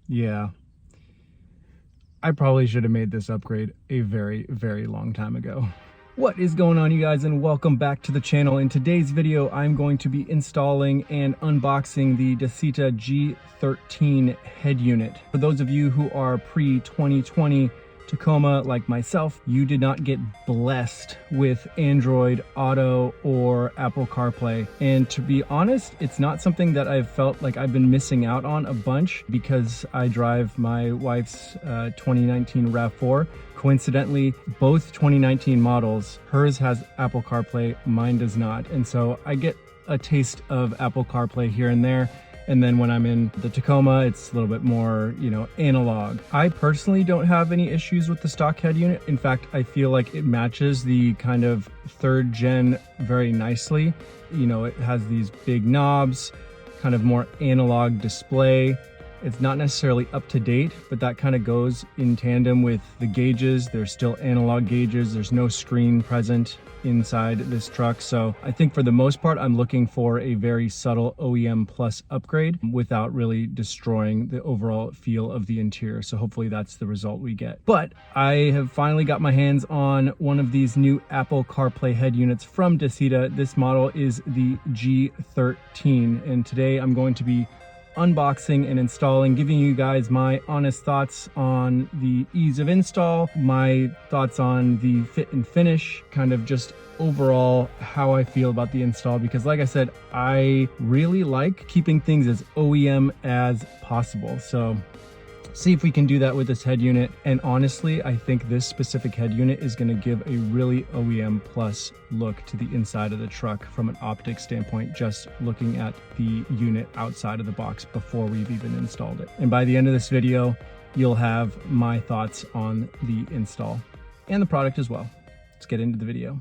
Yeah. I probably should have made this upgrade a very, very long time ago. What is going on, you guys, and welcome back to the channel. In today's video, I'm going to be installing and unboxing the Dasaita G13 head unit. For those of you who are pre-2020 Tacoma like myself, you did not get blessed with Android Auto or Apple CarPlay. And to be honest, it's not something that I've felt like I've been missing out on a bunch because I drive my wife's 2019 RAV4. Coincidentally, both 2019 models, hers has Apple CarPlay, mine does not. And so I get a taste of Apple CarPlay here and there. And then when I'm in the Tacoma, it's a little bit more, analog. I personally don't have any issues with the stock head unit. In fact, I feel like it matches the kind of third gen very nicely. It has these big knobs, kind of more analog display. It's not necessarily up to date, but that kind of goes in tandem with the gauges. There's still analog gauges. There's no screen present inside this truck. So I think for the most part, I'm looking for a very subtle OEM plus upgrade without really destroying the overall feel of the interior. So hopefully that's the result we get. But I have finally got my hands on one of these new Apple CarPlay head units from Dasaita. This model is the G13, and today I'm going to be unboxing and installing, giving you guys my honest thoughts on the ease of install, my thoughts on the fit and finish, kind of just overall how I feel about the install, because like I said, I really like keeping things as OEM as possible. So see if we can do that with this head unit. And honestly, I think this specific head unit is going to give a really OEM plus look to the inside of the truck from an optic standpoint, just looking at the unit outside of the box before we've even installed it. And by the end of this video, you'll have my thoughts on the install and the product as well. Let's get into the video.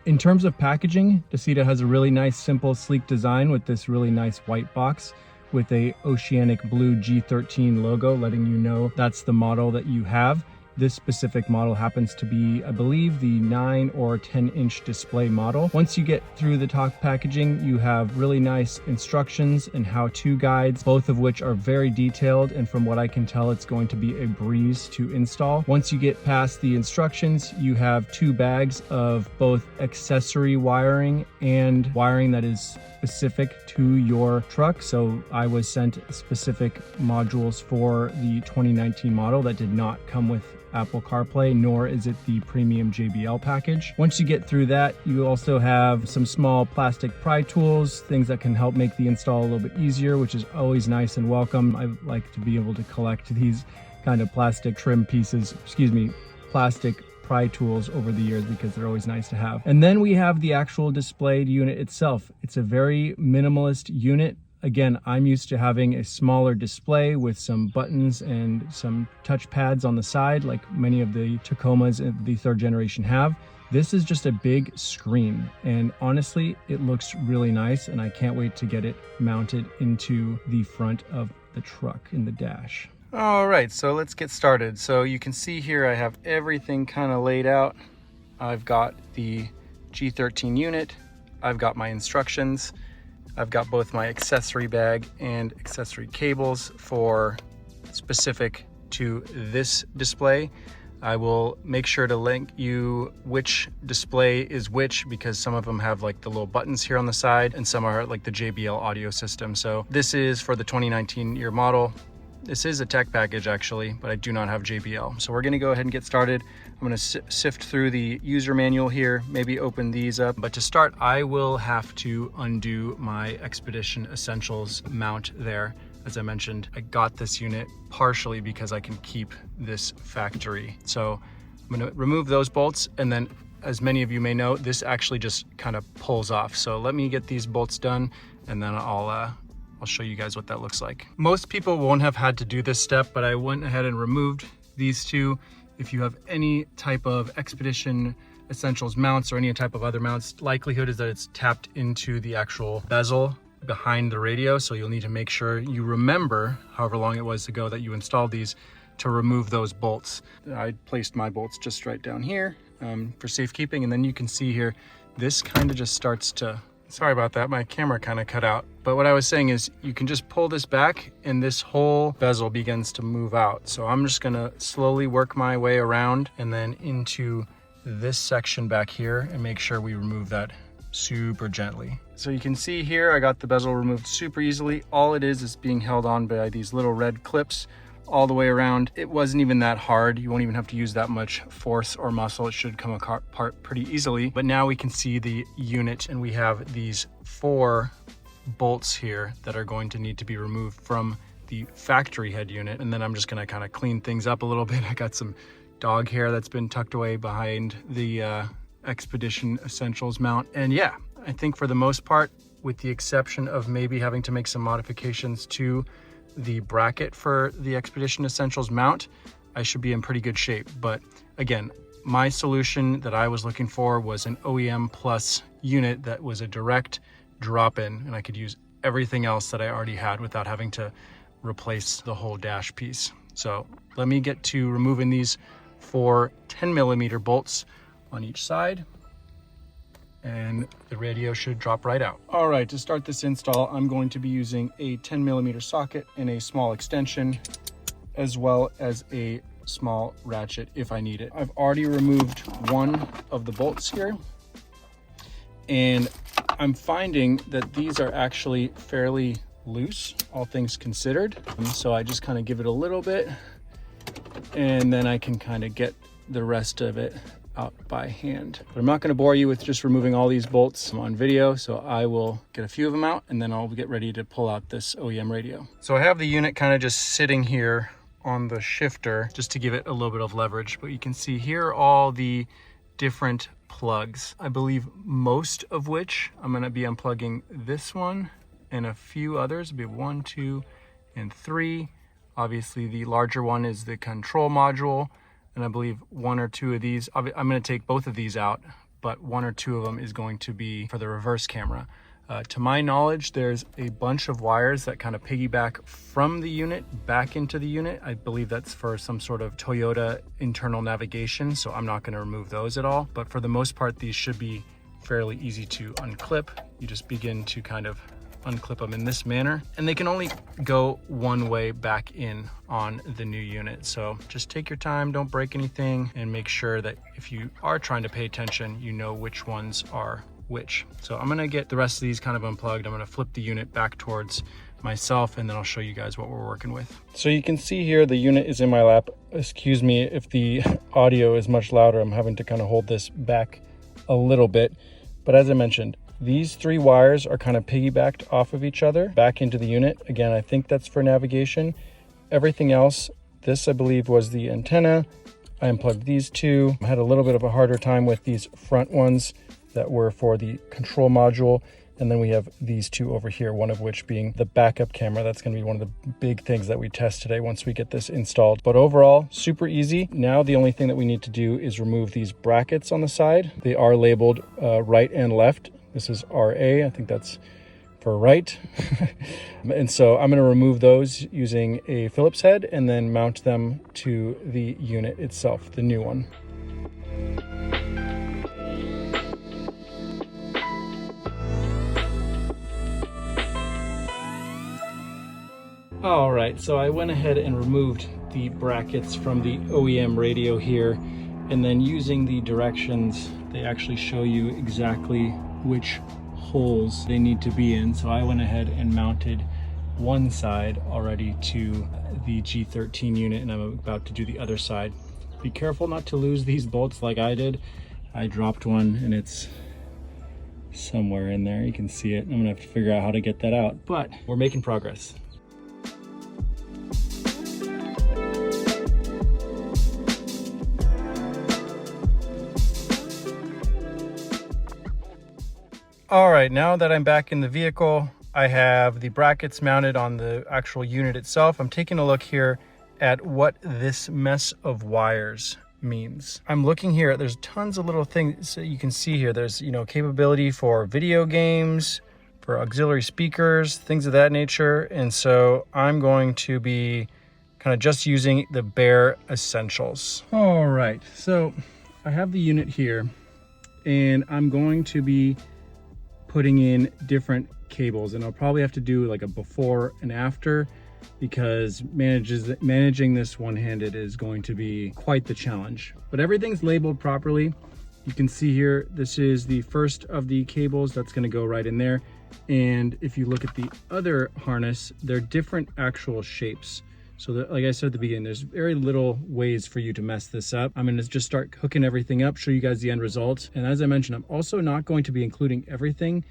In terms of packaging, Dasaita has a really nice, simple, sleek design with this really nice white box with a oceanic blue G13 logo, letting you know that's the model that you have. This specific model happens to be, I believe, the 9 or 10-inch display model. Once you get through the top packaging, you have really nice instructions and how-to guides, both of which are very detailed, and from what I can tell, it's going to be a breeze to install. Once you get past the instructions, you have 2 bags of both accessory wiring and wiring that is specific to your truck. So I was sent specific modules for the 2019 model that did not come with Apple CarPlay, nor is it the premium JBL package. Once you get through that, you also have some small plastic pry tools, things that can help make the install a little bit easier, which is always nice and welcome. I like to be able to collect these kind of plastic trim pieces, plastic pry tools over the years because they're always nice to have. And then we have the actual displayed unit itself. It's a very minimalist unit. Again, I'm used to having a smaller display with some buttons and some touch pads on the side like many of the Tacomas of the 3rd generation have. This is just a big screen, and honestly, it looks really nice, and I can't wait to get it mounted into the front of the truck in the dash. All right, so let's get started. So you can see here I have everything kind of laid out. I've got the G13 unit, I've got my instructions, I've got both my accessory bag and accessory cables for specific to this display. I will make sure to link you which display is which, because some of them have like the little buttons here on the side and some are like the JBL audio system. So this is for the 2019 year model. This is a tech package actually, but I do not have JBL. So we're gonna go ahead and get started. I'm gonna sift through the user manual here, maybe open these up. But to start, I will have to undo my Expedition Essentials mount there. As I mentioned, I got this unit partially because I can keep this factory. So I'm gonna remove those bolts, and then as many of you may know, this actually just kind of pulls off. So let me get these bolts done, and then I'll show you guys what that looks like. Most people won't have had to do this step, but I went ahead and removed these two. If you have any type of Expedition Essentials mounts or any type of other mounts, likelihood is that it's tapped into the actual bezel behind the radio. So you'll need to make sure you remember, however long it was ago that you installed these, to remove those bolts. I placed my bolts just right down here for safekeeping. And then you can see here, this kind of just starts to, sorry about that, my camera kind of cut out. But what I was saying is you can just pull this back and this whole bezel begins to move out. So I'm just gonna slowly work my way around and then into this section back here and make sure we remove that super gently. So you can see here, I got the bezel removed super easily. All it is being held on by these little red clips all the way around. It wasn't even that hard. You won't even have to use that much force or muscle. It should come apart pretty easily. But now we can see the unit, and we have these 4 bolts here that are going to need to be removed from the factory head unit. And then I'm just gonna kind of clean things up a little bit. I got some dog hair that's been tucked away behind the Expedition Essentials mount. And yeah, I think for the most part, with the exception of maybe having to make some modifications to the bracket for the Expedition Essentials mount, I should be in pretty good shape. But again, my solution that I was looking for was an OEM Plus unit that was a direct drop-in, and I could use everything else that I already had without having to replace the whole dash piece. So let me get to removing these 4 10mm bolts on each side, and the radio should drop right out. All right, to start this install, I'm going to be using a 10mm socket and a small extension, as well as a small ratchet if I need it. I've already removed one of the bolts here, and I'm finding that these are actually fairly loose, all things considered. So I just kind of give it a little bit, and then I can kind of get the rest of it out by hand. But I'm not going to bore you with just removing all these bolts on video, so I will get a few of them out, and then I'll get ready to pull out this OEM radio. So I have the unit kind of just sitting here on the shifter just to give it a little bit of leverage, but you can see here are all the different plugs. I believe most of which I'm going to be unplugging this one and a few others. It'll be 1, 2, and 3. Obviously the larger one is the control module, and I believe 1 or 2 of these, I'm going to take both of these out, but 1 or 2 of them is going to be for the reverse camera. To my knowledge, there's a bunch of wires that kind of piggyback from the unit back into the unit. I believe that's for some sort of Toyota internal navigation, so I'm not going to remove those at all. But for the most part, these should be fairly easy to unclip. You just begin to kind of unclip them in this manner, and they can only go one way back in on the new unit. So just take your time, don't break anything, and make sure that if you are trying to pay attention, you know which ones are which. So I'm gonna get the rest of these kind of unplugged. I'm gonna flip the unit back towards myself, and then I'll show you guys what we're working with. So you can see here the unit is in my lap. Excuse me if the audio is much louder. I'm having to kind of hold this back a little bit, but as I mentioned, these 3 wires are kind of piggybacked off of each other back into the unit. Again, I think that's for navigation. Everything else, this I believe was the antenna. I unplugged these 2. I had a little bit of a harder time with these front ones that were for the control module. And then we have these 2 over here, one of which being the backup camera. That's going to be one of the big things that we test today once we get this installed. But overall, super easy. Now the only thing that we need to do is remove these brackets on the side. They are labeled right and left. This is RA, I think that's for right. And so I'm going to remove those using a Phillips head and then mount them to the unit itself, the new one. All right, so I went ahead and removed the brackets from the OEM radio here, and then using the directions, they actually show you exactly which holes they need to be in. So I went ahead and mounted one side already to the G13 unit, and I'm about to do the other side. Be careful not to lose these bolts like I did. I dropped one and it's somewhere in there. You can see it. I'm gonna have to figure out how to get that out, but we're making progress. All right, now that I'm back in the vehicle, I have the brackets mounted on the actual unit itself. I'm taking a look here at what this mess of wires means. I'm looking here, there's tons of little things that you can see here. There's, you know, capability for video games, for auxiliary speakers, things of that nature. And so I'm going to be kind of just using the bare essentials. All right, so I have the unit here and I'm going to be putting in different cables, and I'll probably have to do like a before and after, because managing this one-handed is going to be quite the challenge. But everything's labeled properly. You can see here, this is the first of the cables that's going to go right in there. And if you look at the other harness, they're different actual shapes. So that, like I said at the beginning, there's very little ways for you to mess this up. I'm going to just start hooking everything up, show you guys the end result. And as I mentioned, I'm also not going to be including everything.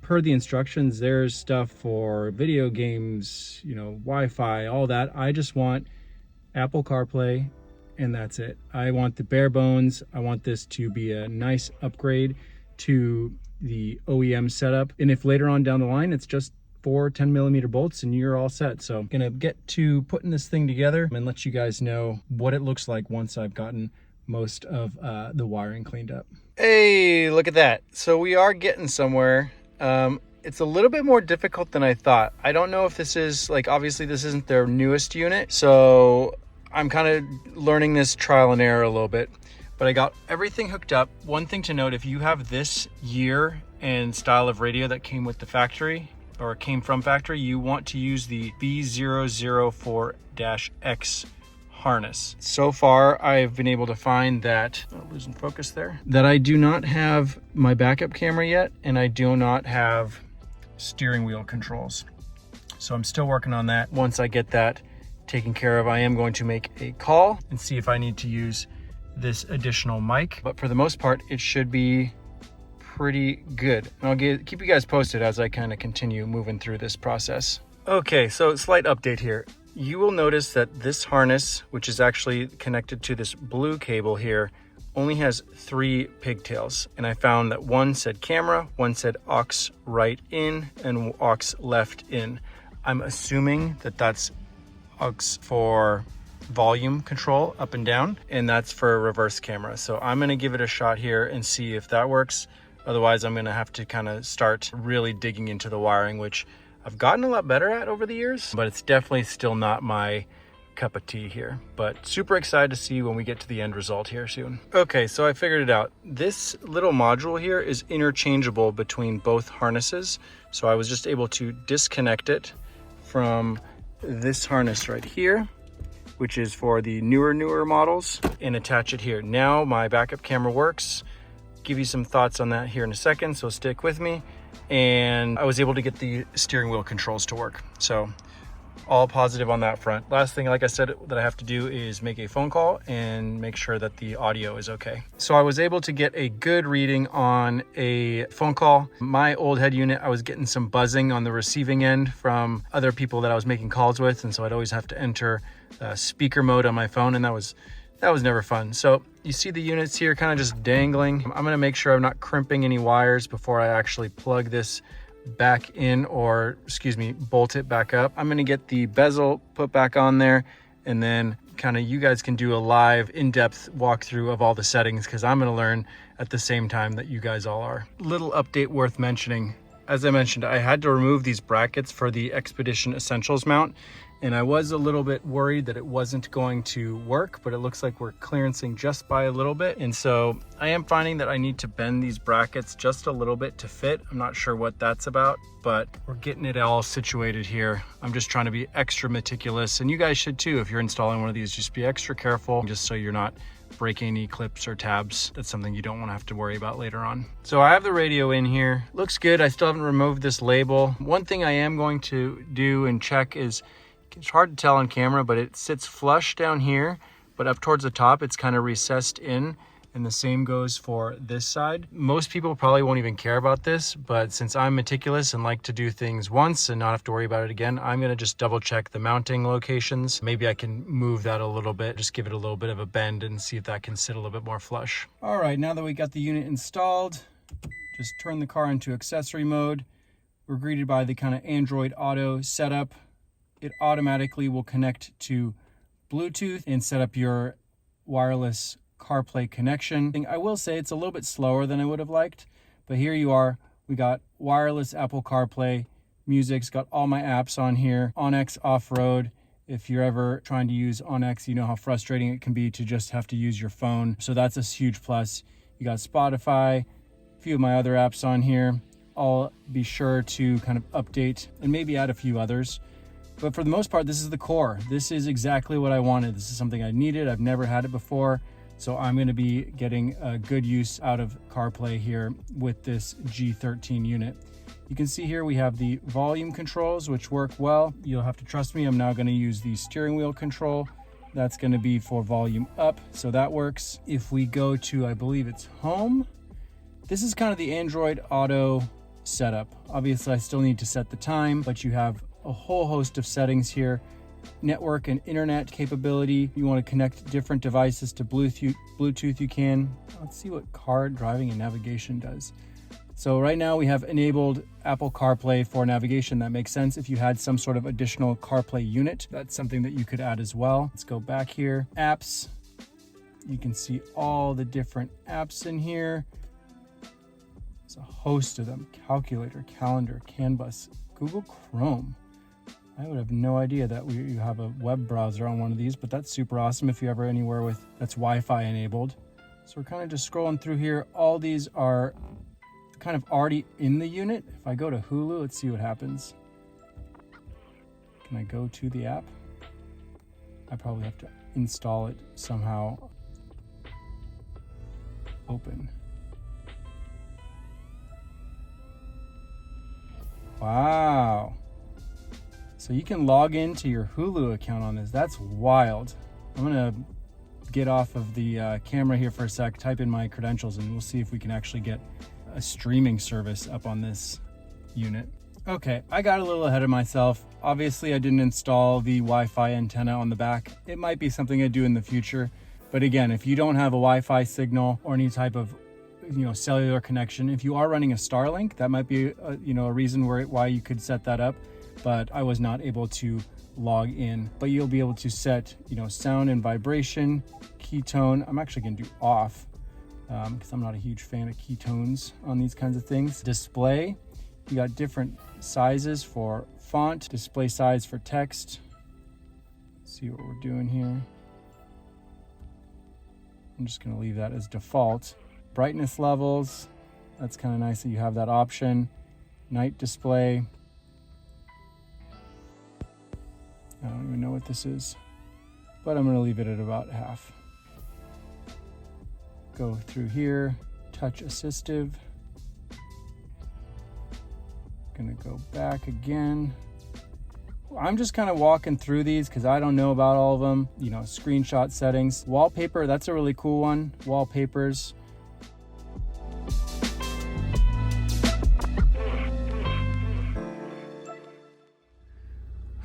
Per the instructions, there's stuff for video games, you know, Wi-Fi, all that. I just want Apple CarPlay, and that's it. I want the bare bones. I want this to be a nice upgrade to the OEM setup. And if later on down the line, it's just 4 10mm bolts and you're all set. So I'm gonna get to putting this thing together and let you guys know what it looks like once I've gotten most of the wiring cleaned up. Hey, look at that. So we are getting somewhere. It's a little bit more difficult than I thought. I don't know if this is, like, obviously this isn't their newest unit, so I'm kind of learning this trial and error a little bit, but I got everything hooked up. One thing to note, if you have this year and style of radio that came with the factory, or came from factory, you want to use the B004-X harness. So far, I've been able to find that, losing focus there, that I do not have my backup camera yet, and I do not have steering wheel controls. So I'm still working on that. Once I get that taken care of, I am going to make a call and see if I need to use this additional mic. But for the most part, it should be pretty good. And I'll keep you guys posted as I kind of continue moving through this process. Okay, so slight update here. You will notice that this harness, which is actually connected to this blue cable here, only has 3 pigtails. And I found that one said camera, one said aux right in, and aux left in. I'm assuming that that's aux for volume control up and down, and that's for a reverse camera. So I'm gonna give it a shot here and see if that works. Otherwise, I'm gonna have to kind of start really digging into the wiring, which I've gotten a lot better at over the years, but it's definitely still not my cup of tea here. But super excited to see when we get to the end result here soon. Okay, so I figured it out. This little module here is interchangeable between both harnesses. So I was just able to disconnect it from this harness right here, which is for the newer models, and attach it here. Now my backup camera works. Give you some thoughts on that here in a second, so stick with me. And I was able to get the steering wheel controls to work. So all positive on that front. Last thing, like I said, that I have to do is make a phone call and make sure that the audio is okay. So I was able to get a good reading on a phone call. My old head unit, I was getting some buzzing on the receiving end from other people that I was making calls with. And so I'd always have to enter speaker mode on my phone, and that was never fun. So you see the units here kind of just dangling. I'm gonna make sure I'm not crimping any wires before I actually plug this back in, or excuse me, bolt it back up. I'm gonna get the bezel put back on there, and then kind of you guys can do a live in-depth walkthrough of all the settings, because I'm gonna learn at the same time that you guys all are. Little update worth mentioning. As I mentioned, I had to remove these brackets for the Expedition Essentials mount, and I was a little bit worried that it wasn't going to work, but it looks like we're clearancing just by a little bit. And so I am finding that I need to bend these brackets just a little bit to fit. I'm not sure what that's about, but we're getting it all situated here. I'm just trying to be extra meticulous, and you guys should too. If you're installing one of these, just be extra careful, just so you're not break any clips or tabs. That's something you don't want to have to worry about later on. So I have the radio in here. Looks good. I still haven't removed this label. One thing I am going to do and check is, it's hard to tell on camera, but it sits flush down here, but up towards the top, it's kind of recessed in. And the same goes for this side. Most people probably won't even care about this, but since I'm meticulous and like to do things once and not have to worry about it again, I'm gonna just double check the mounting locations. Maybe I can move that a little bit, just give it a little bit of a bend and see if that can sit a little bit more flush. All right, now that we got the unit installed, just turn the car into accessory mode. We're greeted by the kind of Android Auto setup. It automatically will connect to Bluetooth and set up your wireless CarPlay connection. I will say it's a little bit slower than I would have liked, but here you are. We got wireless Apple CarPlay, music's got all my apps on here, onX Off-Road. If you're ever trying to use onX, you know how frustrating it can be to just have to use your phone. So that's a huge plus. You got Spotify, a few of my other apps on here. I'll be sure to kind of update and maybe add a few others. But for the most part, this is the core. This is exactly what I wanted. This is something I needed. I've never had it before. So I'm going to be getting a good use out of CarPlay here with this G13 unit. You can see here we have the volume controls, which work well. You'll have to trust me. I'm now going to use the steering wheel control. That's going to be for volume up. So that works. If we go to, I believe it's home. This is kind of the Android Auto setup. Obviously, I still need to set the time, but you have a whole host of settings here. Network and internet capability. You want to connect different devices to Bluetooth, you can. Let's see what car driving and navigation does. So right now we have enabled Apple CarPlay for navigation. That makes sense. If you had some sort of additional CarPlay unit, that's something that you could add as well. Let's go back here. Apps. You can see all the different apps in here. There's a host of them. Calculator, calendar, CAN bus, Google Chrome. I would have no idea that you have a web browser on one of these, but that's super awesome if you're ever anywhere with that's Wi-Fi enabled. So we're kind of just scrolling through here. All these are kind of already in the unit. If I go to Hulu, let's see what happens. Can I go to the app? I probably have to install it somehow. Open. Wow. So you can log into your Hulu account on this. That's wild. I'm gonna get off of the camera here for a sec, type in my credentials, and we'll see if we can actually get a streaming service up on this unit. Okay, I got a little ahead of myself. Obviously, I didn't install the Wi-Fi antenna on the back. It might be something I do in the future. But again, if you don't have a Wi-Fi signal or any type of cellular connection, if you are running a Starlink, that might be a reason why you could set that up. But I was not able to log in. But you'll be able to set, sound and vibration, ketone. I'm actually going to do off because I'm not a huge fan of ketones on these kinds of things. Display, you got different sizes for font, display size for text. Let's see what we're doing here. I'm just going to leave that as default. Brightness levels, that's kind of nice that you have that option. Night display. I don't even know what this is, but I'm going to leave it at about half. Go through here, touch assistive. Going to go back again. I'm just kind of walking through these because I don't know about all of them. Screenshot settings. Wallpaper, that's a really cool one. Wallpapers.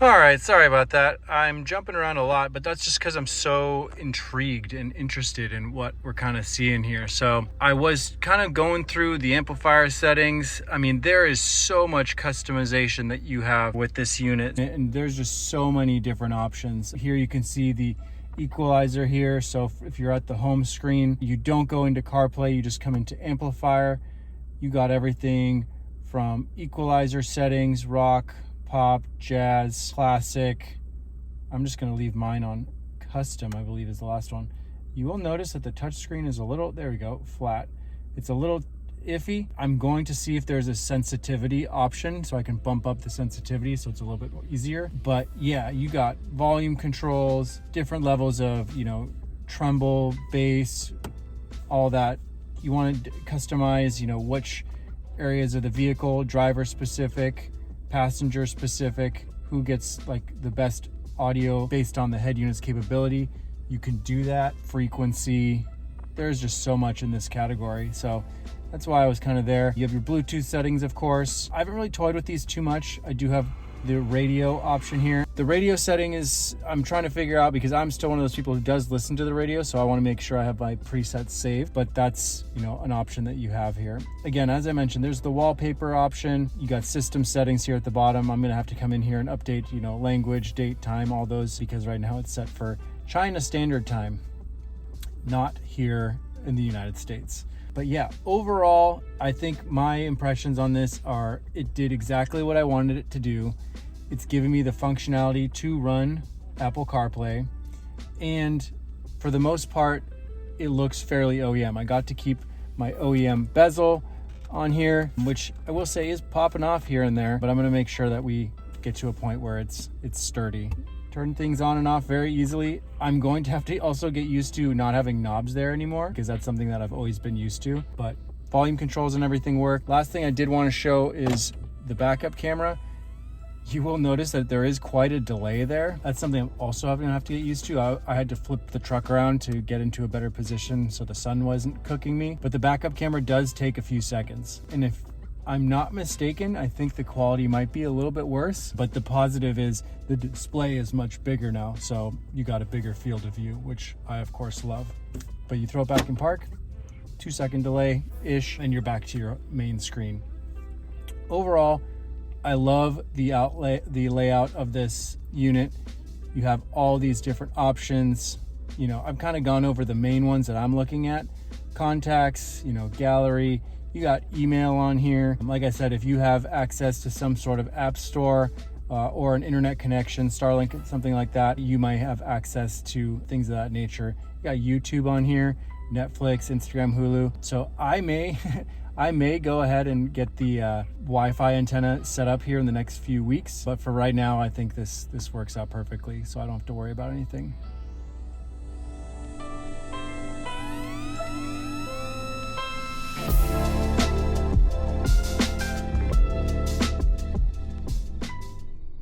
All right, sorry about that. I'm jumping around a lot, but that's just because I'm so intrigued and interested in what we're kind of seeing here. So I was kind of going through the amplifier settings. I mean, there is so much customization that you have with this unit, and there's just so many different options. Here you can see the equalizer here. So if you're at the home screen, you don't go into CarPlay, you just come into amplifier. You got everything from equalizer settings, rock, pop, jazz, classic. I'm just going to leave mine on custom, I believe is the last one. You will notice that the touchscreen is a little, there we go, flat. It's a little iffy. I'm going to see if there's a sensitivity option so I can bump up the sensitivity so it's a little bit more easier. But yeah, you got volume controls, different levels of, tremble, bass, all that. You want to customize, you know, which areas of the vehicle, driver specific, passenger specific, who gets like the best audio based on the head unit's capability. You can do that. Frequency, there's just so much in this category. So that's why I was kind of there. You have your Bluetooth settings, of course. I haven't really toyed with these too much. I do have the radio option here. The radio setting is, I'm trying to figure out because I'm still one of those people who does listen to the radio, so I want to make sure I have my presets saved, but that's, you know, an option that you have here. Again, as I mentioned, there's the wallpaper option. You got system settings here at the bottom. I'm gonna have to come in here and update, you know, language, date, time, all those, because right now it's set for China Standard Time, not here in the United States. But yeah, overall, I think my impressions on this are it did exactly what I wanted it to do. It's giving me the functionality to run Apple CarPlay. And for the most part, it looks fairly OEM. I got to keep my OEM bezel on here, which I will say is popping off here and there, but I'm gonna make sure that we get to a point where it's sturdy. Turn things on and off very easily. I'm going to have to also get used to not having knobs there anymore because that's something that I've always been used to, but volume controls and everything work. Last thing I did want to show is the backup camera. You will notice that there is quite a delay there. That's something I'm also going to have to get used to. I had to flip the truck around to get into a better position so the sun wasn't cooking me, but the backup camera does take a few seconds. And if I'm not mistaken, I think the quality might be a little bit worse, but the positive is the display is much bigger now, so you got a bigger field of view, which I of course love. But you throw it back in park, 2-second delay-ish, and you're back to your main screen. Overall, I love the layout of this unit. You have all these different options. You know, I've kind of gone over the main ones that I'm looking at. Contacts, you know, gallery. You got email on here. Like I said, if you have access to some sort of app store or an internet connection, Starlink, something like that, you might have access to things of that nature. You got YouTube on here, Netflix, Instagram, Hulu. So I may go ahead and get the Wi-Fi antenna set up here in the next few weeks. But for right now, I think this works out perfectly, so I don't have to worry about anything.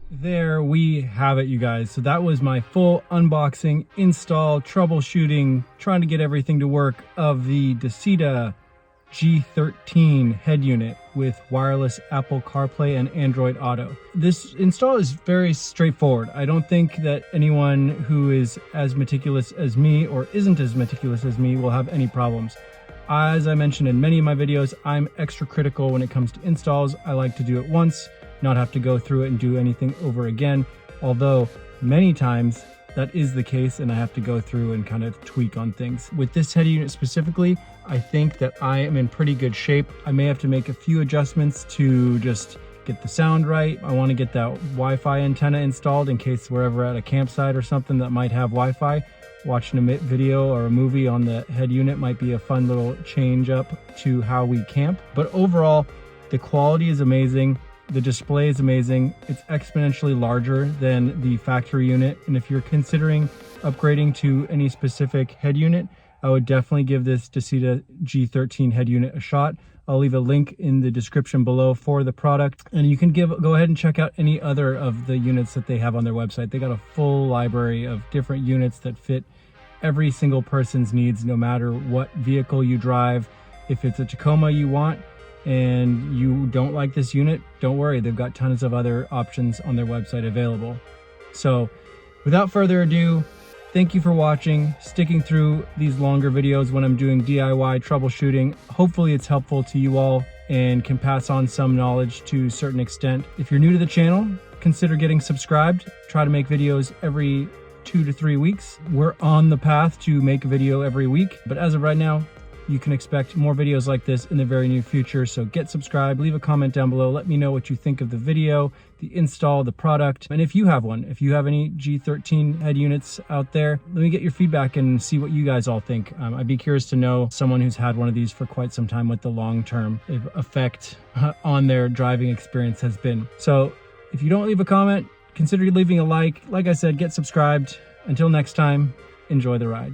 There we have it, you guys. So that was my full unboxing, install, troubleshooting, trying to get everything to work of the Dasaita G13 head unit with wireless Apple CarPlay and Android Auto. This install is very straightforward. I don't think that anyone who is as meticulous as me or isn't as meticulous as me will have any problems. As I mentioned in many of my videos, I'm extra critical when it comes to installs. I like to do it once, not have to go through it and do anything over again. Although many times that is the case and I have to go through and kind of tweak on things. With this head unit specifically, I think that I am in pretty good shape. I may have to make a few adjustments to just get the sound right. I want to get that Wi-Fi antenna installed in case we're ever at a campsite or something that might have Wi-Fi. Watching a video or a movie on the head unit might be a fun little change up to how we camp. But overall, the quality is amazing. The display is amazing. It's exponentially larger than the factory unit. And if you're considering upgrading to any specific head unit, I would definitely give this Dasaita G13 head unit a shot. I'll leave a link in the description below for the product. And you can go ahead and check out any other of the units that they have on their website. They got a full library of different units that fit every single person's needs, no matter what vehicle you drive. If it's a Tacoma you want, and you don't like this unit, don't worry, they've got tons of other options on their website available. So without further ado, thank you for watching, sticking through these longer videos when I'm doing DIY troubleshooting. Hopefully it's helpful to you all and can pass on some knowledge to a certain extent. If you're new to the channel, consider getting subscribed. Try to make videos every 2 to 3 weeks. We're on the path to make a video every week, but as of right now, you can expect more videos like this in the very near future. So get subscribed, leave a comment down below. Let me know what you think of the video, the install, the product. And if you have one, if you have any G13 head units out there, let me get your feedback and see what you guys all think. I'd be curious to know someone who's had one of these for quite some time, what the long-term effect on their driving experience has been. So if you don't leave a comment, consider leaving a like. Like I said, get subscribed. Until next time, enjoy the ride.